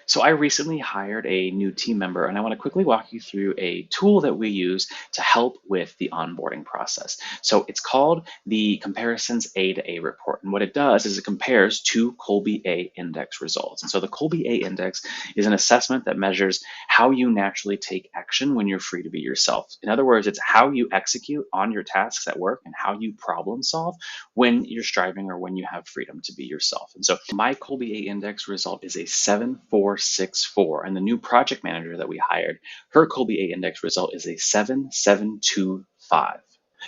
So I recently hired a new team member, and I want to quickly walk you through a tool that we use to help with the onboarding process. So it's called the Comparisons A to A report. And what it does is it compares two Kolbe A Index results. And so the Kolbe A Index is an assessment that measures how you naturally take action when you're free to be yourself. In other words, it's how you execute on your tasks at work and how you problem solve when you're striving or when you have freedom to be yourself. And so my Kolbe A Index result is a 7464. And the new project manager that we hired, her Kolbe A Index result is a 7725.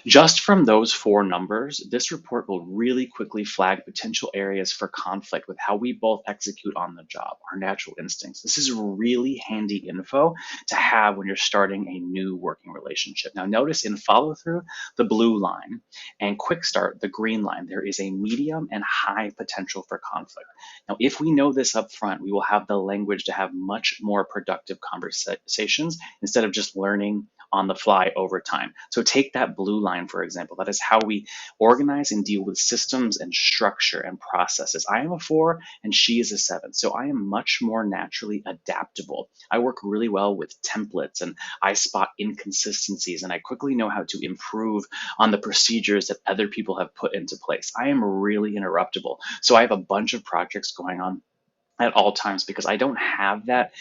Just from those four numbers, this report will really quickly flag potential areas for conflict with how we both execute on the job, our natural instincts. This is really handy info to have when you're starting a new working relationship. Now, notice in follow through, the blue line, and quick start, the green line, there is a medium and high potential for conflict. Now, if we know this up front, we will have the language to have much more productive conversations instead of just learning on the fly over time. So take that blue line, for example. That is how we organize and deal with systems and structure and processes. I am a 4 and she is a 7. So I am much more naturally adaptable. I work really well with templates and I spot inconsistencies and I quickly know how to improve on the procedures that other people have put into place. I am really interruptible. So I have a bunch of projects going on at all times because I don't have that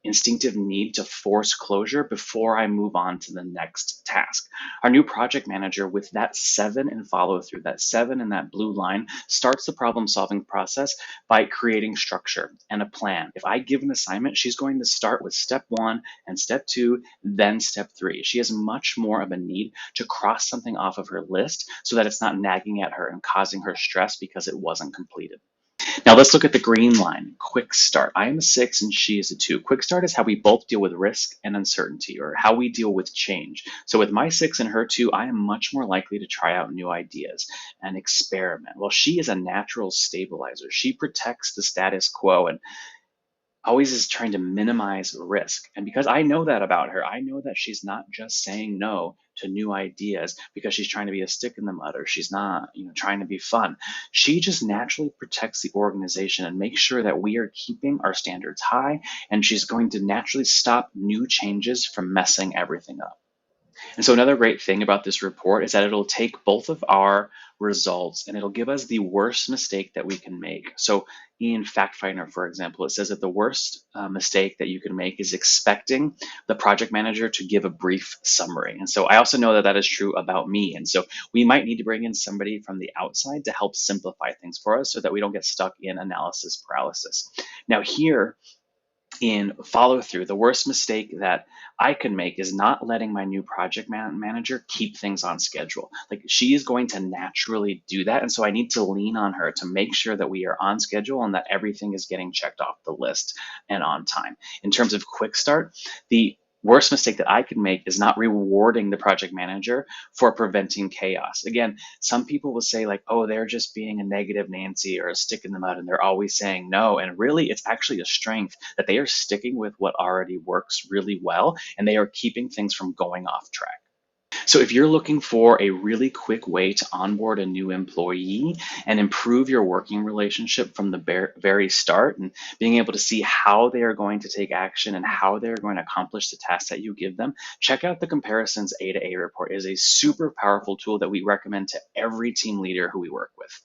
instinctive need to force closure before I move on to the next task. Our new project manager with that 7 and follow through, that 7 and that blue line starts the problem solving process by creating structure and a plan. If I give an assignment, she's going to start with step 1 and step 2, then step 3. She has much more of a need to cross something off of her list so that it's not nagging at her and causing her stress because it wasn't completed. Now let's look at the green line, quick start. I am a 6 and she is a 2. Quick start is how we both deal with risk and uncertainty, or how we deal with change. So with my 6 and her 2, I am much more likely to try out new ideas and experiment. Well, she is a natural stabilizer. She protects the status quo and always is trying to minimize risk. And because I know that about her, I know that she's not just saying no to new ideas because she's trying to be a stick in the mud or she's not, trying to be fun. She just naturally protects the organization and makes sure that we are keeping our standards high, and she's going to naturally stop new changes from messing everything up. And so another great thing about this report is that it'll take both of our results and it'll give us the worst mistake that we can make. So in Fact Finder, for example, it says that the worst mistake that you can make is expecting the project manager to give a brief summary. And so I also know that that is true about me. And so we might need to bring in somebody from the outside to help simplify things for us so that we don't get stuck in analysis paralysis. Now here, in follow through, the worst mistake that I could make is not letting my new project manager keep things on schedule. Like, she is going to naturally do that. And so I need to lean on her to make sure that we are on schedule and that everything is getting checked off the list and on time. In terms of quick start, the worst mistake that I could make is not rewarding the project manager for preventing chaos. Again, some people will say like, oh, they're just being a negative Nancy or a stick in the mud and they're always saying no. And really, it's actually a strength that they are sticking with what already works really well and they are keeping things from going off track. So if you're looking for a really quick way to onboard a new employee and improve your working relationship from the very start and being able to see how they are going to take action and how they're going to accomplish the tasks that you give them, check out the Comparisons A to A report. It is a super powerful tool that we recommend to every team leader who we work with.